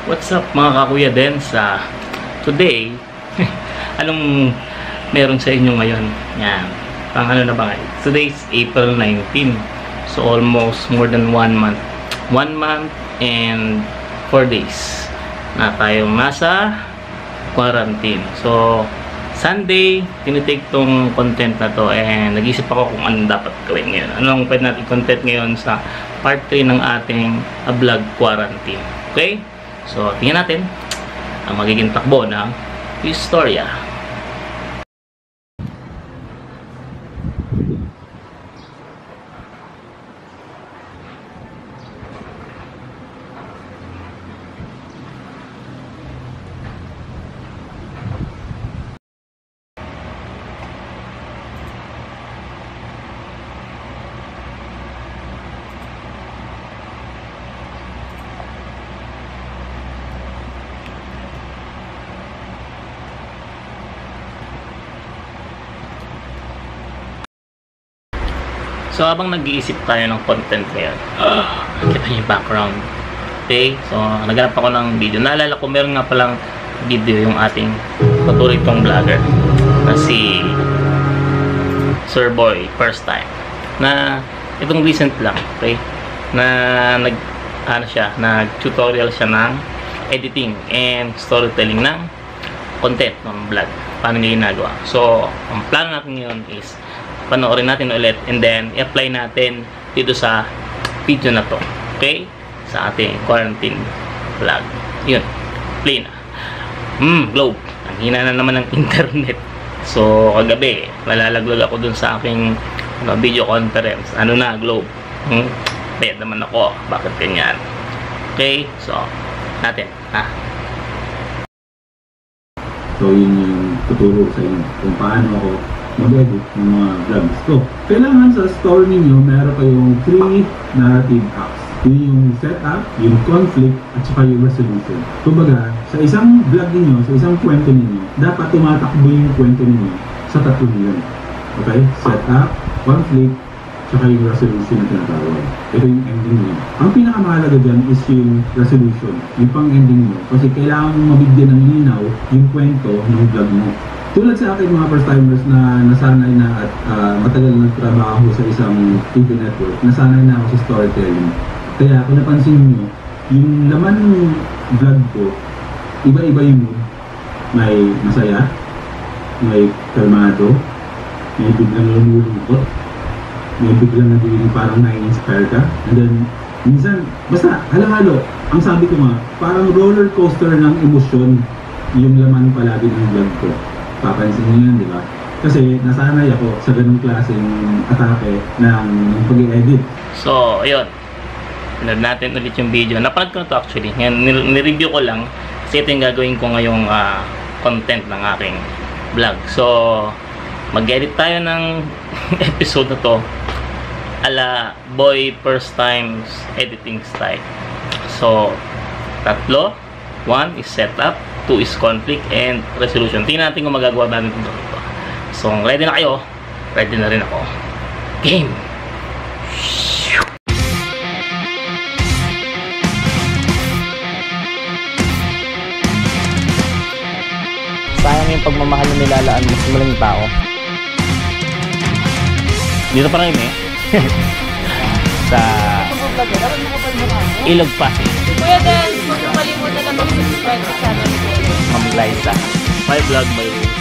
What's up mga kakuya din sa today? Anong meron sa inyo ngayon? Yan. Pang ano na ba ngayon? Today is April 19. So almost more than 1 month. 1 month and 4 days na tayong nasa quarantine. So Sunday, tinitake tong content na to and nag-isip ako kung anong dapat gawin ngayon. Anong pwede natin content ngayon sa part 3 ng ating vlog quarantine. Okay? So, tingnan natin ang magiging takbo ng istorya. So, habang nag-iisip tayo ng content ngayon, kita niyo yung background. Okay? So, naghanap ako ng video. Naalala ko, meron nga palang video yung ating patuloy-tong vlogger na si Sir Boy, first time. Na, itong recent lang, okay? Na, nag-tutorial siya ng editing and storytelling ng content ng vlog. Paano niya ginagawa. So, ang plano natin ngayon is panoorin natin ulit and then i-apply natin dito sa video na to. Okay? Sa ating quarantine vlog. Yun. Play na. Globe. Ang hina na naman ng internet. So, kagabi, nalalaglag ako dun sa aking video conference. Ano na, Globe? Bayad naman ako. Bakit ganyan? Okay? So, natin. So, yun yung tuturo sa inyo kung paano ako mag-edit ng mga vlogs ko. Kailangan sa store ninyo, meron kayong 3 narrative acts. Yun yung setup, yung conflict, at saka yung resolution. Kumbaga, sa isang vlog ninyo, sa isang kwento ninyo, dapat tumatakbo yung kwento ninyo sa tatlong yun. Okay? Setup, conflict, saka yung resolution na tinatawag. Ito yung ending nyo. Ang pinakamahalaga dyan is yung resolution, yung pang-ending nyo. Kasi kailangan mong mabigyan ng linaw yung kwento ng vlog mo. Tulad sa akin mga first-timers na nasanay na at matagal na nagtrabaho sa isang TV network, nasanay na ako sa storytelling. Kaya kung napansin nyo, yung laman ng vlog ko, iba-iba yung mood. May masaya, may kalmado, may biglang lumulungkot, may biglang nagiging parang na-inspire ka. And then, minsan, basta halo-halo. Ang sabi ko nga, parang roller coaster ng emosyon yung laman palagi ng vlog ko. Papansin nyo yan, di ba? Kasi nasanay ako sa ganung klaseng atake ng pag-i-edit. So, ayun. Pinad natin ulit yung video. Napanood ko na to actually. Nireview ko lang kasi ito yung gagawin ko ngayong content ng aking vlog. So, mag-edit tayo ng episode na to ala Boy first times editing style. So, 3. 1 is setup, 2 is conflict, and resolution. Tingnan natin kung magagawa natin ito. So, ready na kayo? Ready na rin ako. Game! Sayang yung pagmamahal na nilalaan mo sa maling tao. Dito pa rin sa Ilog Pasig. Kuya Dan, huwag mo kalimutan na mag-subscribe sa channel ko. Ma'am Liza. My vlog, my rules.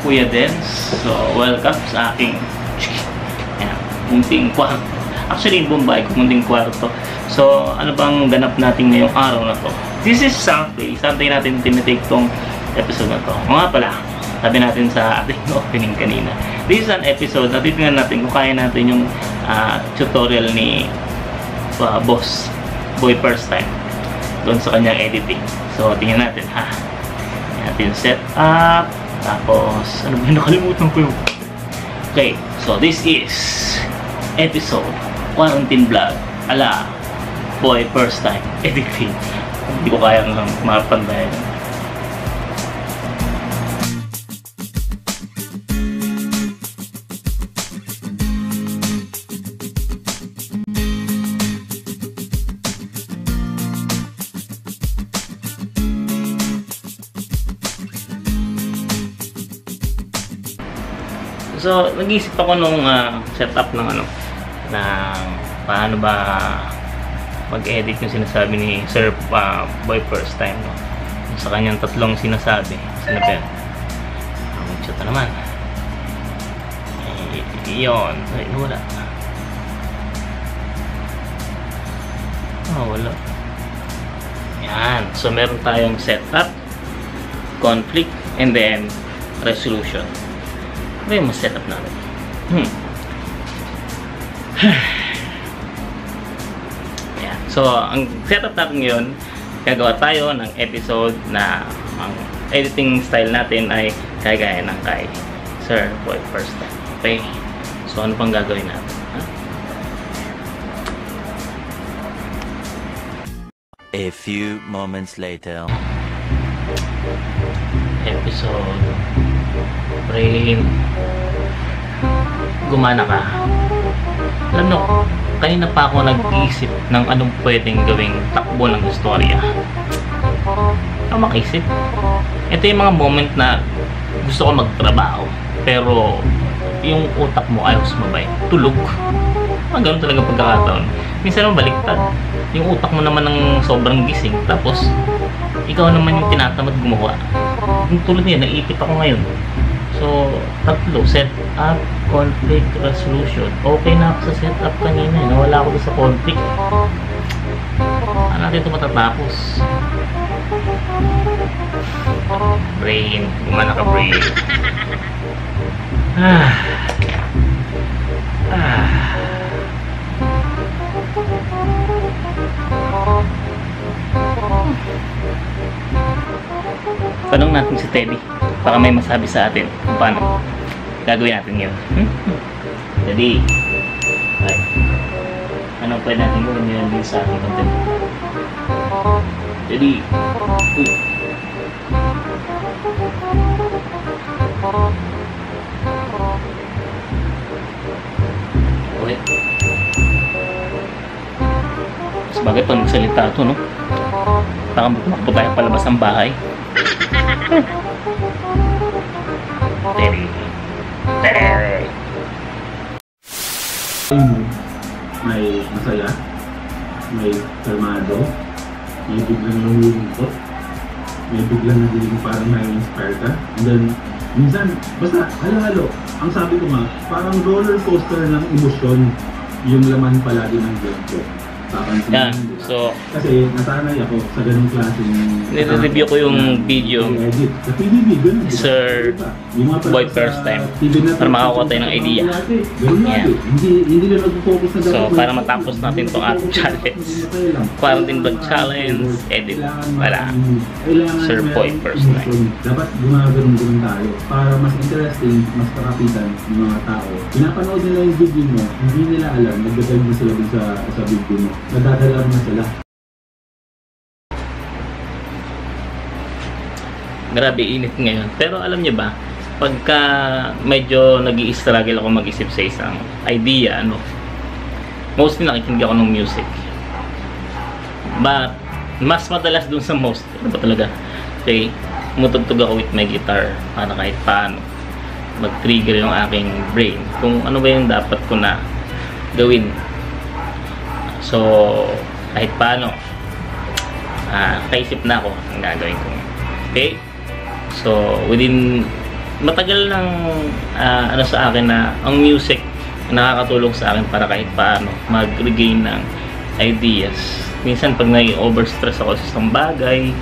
Kuya Dens. So, welcome sa aking munting kwarto. Actually, yung Bombay, munting kwarto. So, ano bang ganap natin ngayong araw na to? This is Sunday. Sunday natin tinitake tong episode na to. Mga pala, sabi natin sa ating opening kanina. This is an episode na titingnan natin kung kaya natin yung tutorial ni Boss Boy First Time doon sa kanyang editing. So, tingnan natin ha. Tingnan natin set up. Tapos, ano ba yung nakalimutan ko yung... Okay, so this is episode quarantine vlog ala Boy First Time editing. Hindi ko kaya mapandayan. So, nag-iisip ako nung setup ng paano ba mag-edit yung sinasabi ni Sir Boy First Time, no? Sa kanyang tatlong sinasabi. Sinapel. Ang chuta naman. Iyon. Ay, wala. Wala. Yan. So, meron tayong setup, conflict, and then resolution. Ano yung setup natin? Ayan. So, ang setup natin ngayon, gagawa tayo ng episode na ang editing style natin ay kagaya ng kay Sir Boy First Time. Okay? So, ano pang gagawin natin? A few moments later. Episode Brain, gumana ka. Alam mo, kanina pa ako nag-iisip ng anong pwedeng gawing takbo ng istorya. Ako makaisip. Ito yung mga moment na gusto ko magtrabaho, pero yung utak mo ayaw sumabay. Tulog. Ganun talaga pagkakataon. Minsan naman baliktad. Yung utak mo naman ng sobrang gising, tapos ikaw naman yung tinatamad gumawa. Yung tulad niya, naipit ako ngayon. So, tatlo, set up, conflict, resolution. Okay na ako sa setup kanina. Nawala ako sa conflict. Ano natin ito matatapos? Brain. Gumana ka, brain. Tanong natin si Teddy. Baka may masabi sa atin kung paano gagawin natin yun. Teddy, ay, anong pwede natin gawin yun din sa ating content? Teddy, uy. Okay. Sabagay pag nagsalita ito, no? Baka magpumakbo tayo palabas ng bahay. Teddy. Teddy. May masaya, may kalmado, may biglang lumulungkot, may biglang nagiging parang na-inspire ka. And then, minsan, basta halo-halo. Ang sabi ko nga, parang roller coaster ng emosyon yung laman palagi ng vlog ko. Yan. So, kasi nasanay ako sa ganung klaseng nire-review ko yung video ni Sir Boy First Time para makakuha tayo ng idea. Yeah. So, para matapos natin itong ating challenge, quarantine vlog challenge, edit, wala. Sir Boy First Time. Dapat gumagano'n tayo para mas interesting, mas kakapitan ng mga tao. Pinapanood nila yung video mo, hindi nila alam, nagdadal na sila dun sa video mo. Nadadala na sila. Grabe init ngayon. Pero alam niyo ba, pagka medyo nag-i-struggle ako mag-isip sa isang idea, mostly nakikinig ako ng music. But, mas madalas dun sa most, ano ba talaga? Okay, tumutugtog ako with my guitar para kahit paano mag-trigger yung aking brain kung ano ba yung dapat ko na gawin. So, kahit paano, kaisip na ako ang gagawin ko. Okay? So, matagal ng sa akin na ang music nakakatulong sa akin para kahit paano mag-regain ng ideas. Minsan, pag nai-overstress ako sa isang bagay,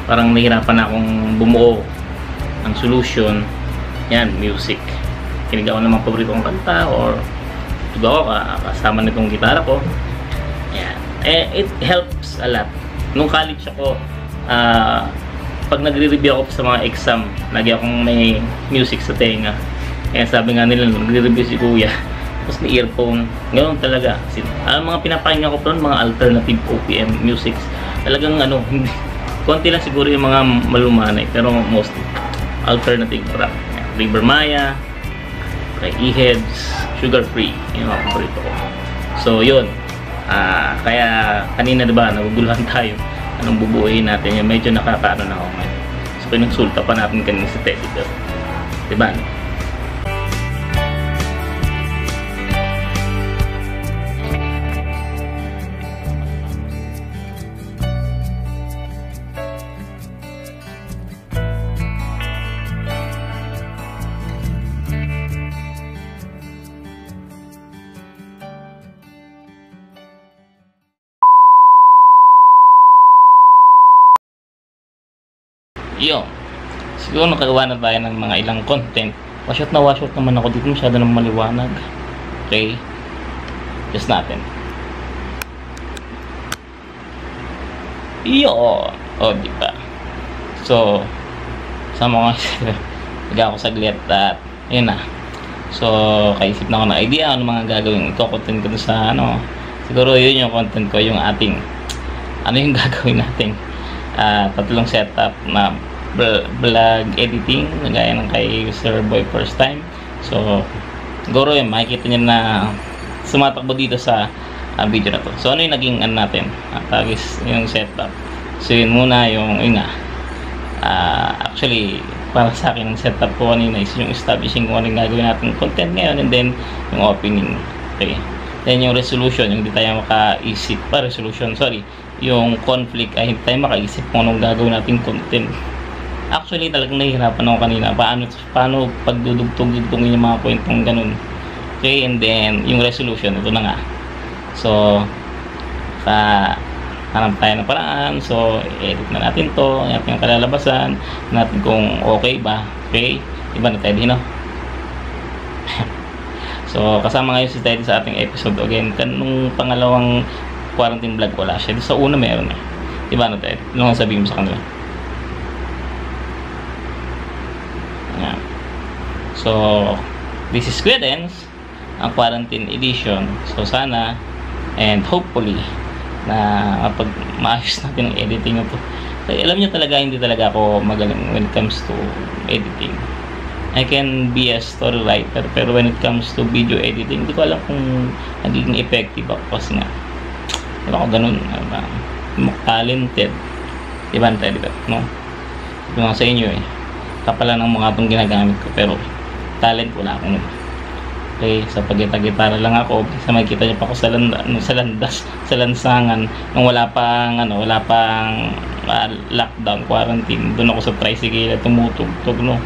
parang nahihirapan na akong bumuo ng solution. Yan, music. Kinig ako ng mga paborito kong kanta or iba ko kasama nitong gitara ko. Yan. It helps a lot. Nung college ako, pag nagre-review ako sa mga exam, lagi akong may music sa tenga. Kaya sabi nga nila, nagre-review si Kuya, tapos may earphone. Ganoon talaga. Ang mga pinapakinggan ko pa nun, mga alternative OPM music. Talagang hindi, konti lang siguro yung mga malumanay, pero mostly alternative rock. River Maya, kay E-Heads, Sugar Free, yung mga paborito ko. So yun, kaya kanina diba, naguguluhan tayo. Anong bubuuin natin yung medyo nakakaano na ako ngayon. So pinagsulta pa natin kanina sa Teddy Bear. Diba? Yun. Siguro nakagawa na tayo ng mga ilang content. Wash out naman ako dito. Masyado nang maliwanag. Okay. Just natin. Yun. O, diba? So, sama ko nga ako saglit at yun na. So, kaisip na ako ng idea ano mga gagawin. Ito, content ko sa siguro yun yung content ko. Yung ating ano yung gagawin natin. Tatlong setup na vlog editing gaya ng kay Sir Boy First Time. So siguro yun makikita nyo na sumatakbo dito sa video na to. So ano yung naging natin yung setup. So yun muna yung actually para sa akin ang setup ko kanina is yung establishing kung ano yung gagawin natin content ngayon, and then yung opening. Okay, then yung resolution, yung hindi tayo makaisip yung conflict ay hindi tayo makaisip kung anong gagawin natin content. Actually talagang nahihirapan ako kanina paano pagdudugtong-dugtongin yung mga kwentong ganun. Okay, and then yung resolution, ito na nga. So hanap tayo ng paraan. So edit na natin to, natin yung kalalabasan natin kung okay ba. Okay, iba na tayo din, no? So kasama ngayon si Teddy sa ating episode again. Kanong pangalawang quarantine vlog wala siya. Sa una meron eh. Diba na tayo? Ano nga sabihin mo sa kanila? Ayan. So, this is Credence, ang quarantine edition. So, sana and hopefully na kapag maayos natin ang editing na to. Kasi alam nyo talaga, hindi talaga ako magaling when it comes to editing. I can be a story writer, pero when it comes to video editing, hindi ko alam kung nagiging effective ako kasi nga diba ako ganun, talented, diba no? Yung sa inyo kapala ng mga itong ginagamit ko, pero talent wala akong okay, sa pagkita-gitara lang ako. Sa makikita niyo pa ako sa lansangan nung wala pang lockdown, quarantine. Doon ako sa tricycle tumutugtog, no?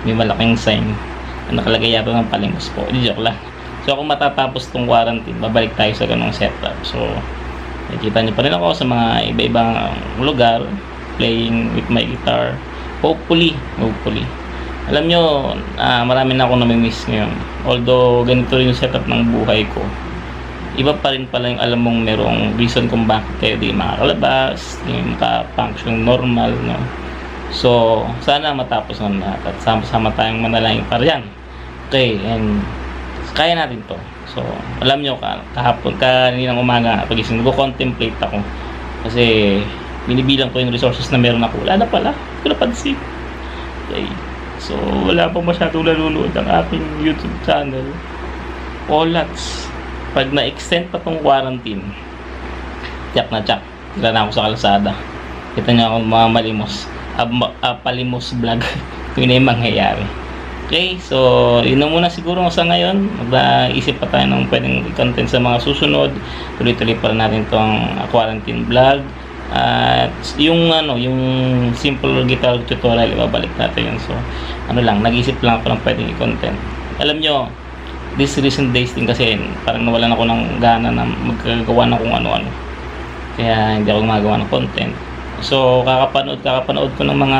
May malaking sign na nakalagay yata ng Palimos po. Joke lang. So kung matatapos tong quarantine, babalik tayo sa ganung setup. So nakikita niyo pa rin ako sa mga iba-ibang lugar playing with my guitar. Hopefully. Alam nyo, marami na akong namimiss ngayon. Although ganito rin yung setup ng buhay ko, iba pa rin pala yung alam mong merong reason kung bakit kayo di makakalabas, di makafunction normal, no? So sana matapos ng lahat at sama-sama tayong manalangin para yan. Okay, and kaya natin to. So alam nyo, kahapon, kaninang umaga pagising, nag-contemplate ako kasi binibilang ko yung resources na meron ako. Wala na pala, hindi ko napansin. Okay, so wala pa masyadong nanonood ang ating YouTube channel. Olats, pag na-extend pa tong quarantine, tira na ako sa kalsada. Kita nyo ako mga Palimos vlog. Yun na yung mangyayari. Okay, so yun na muna siguro sa ngayon. Mag-isip pa tayo ng pwedeng content sa mga susunod. Tuloy-tuloy pa rin natin itong quarantine vlog. At yung simple guitar tutorial, ibabalik natin yun. So nag-isip lang ako ng pwedeng i-content. Alam nyo, this recent days din kasi parang nawalan ako ng gana na magkagawa na kung ano-ano, kaya hindi ako gumagawa ng content. So, kakapanood ko ng mga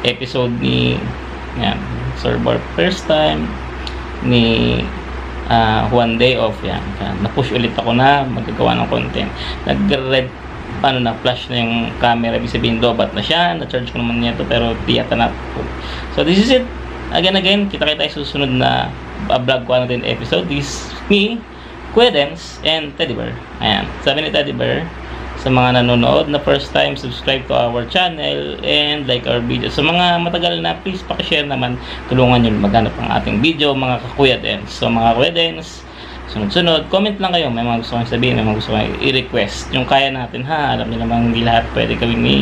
episode ni yan, Sir Barb first time, ni One Day Off, yan. Na-push ulit ako na magagawa ng content. Nag-red, flash na yung camera, ibig sabihin lobat na siya, na-charge ko naman niya to, pero di yata na. So, this is it. Again, kita-kita yung susunod na vlog ko natin episode. This is me, Kuya Dens, and Teddy Bear. Ayan, sabi ni Teddy Bear, sa mga nanonood na first time, subscribe to our channel and like our video. Sa mga matagal na, please pakishare naman, tulungan nyo maghanap ang ating video, mga Kuya Dens. So mga Kuya Dens, sunod-sunod, comment lang kayo, may mga gusto kong sabihin, may mga gusto kong i-request, yung kaya natin ha, alam niyo naman hindi lahat pwede gawin ni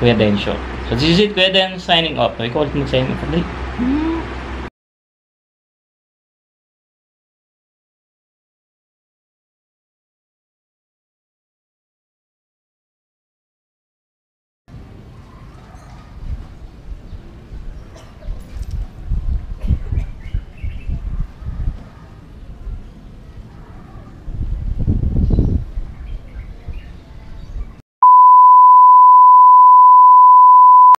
Kuya Dens Show. So this is it, Kuya Dens signing off. Ikaw ulit mag-sign off.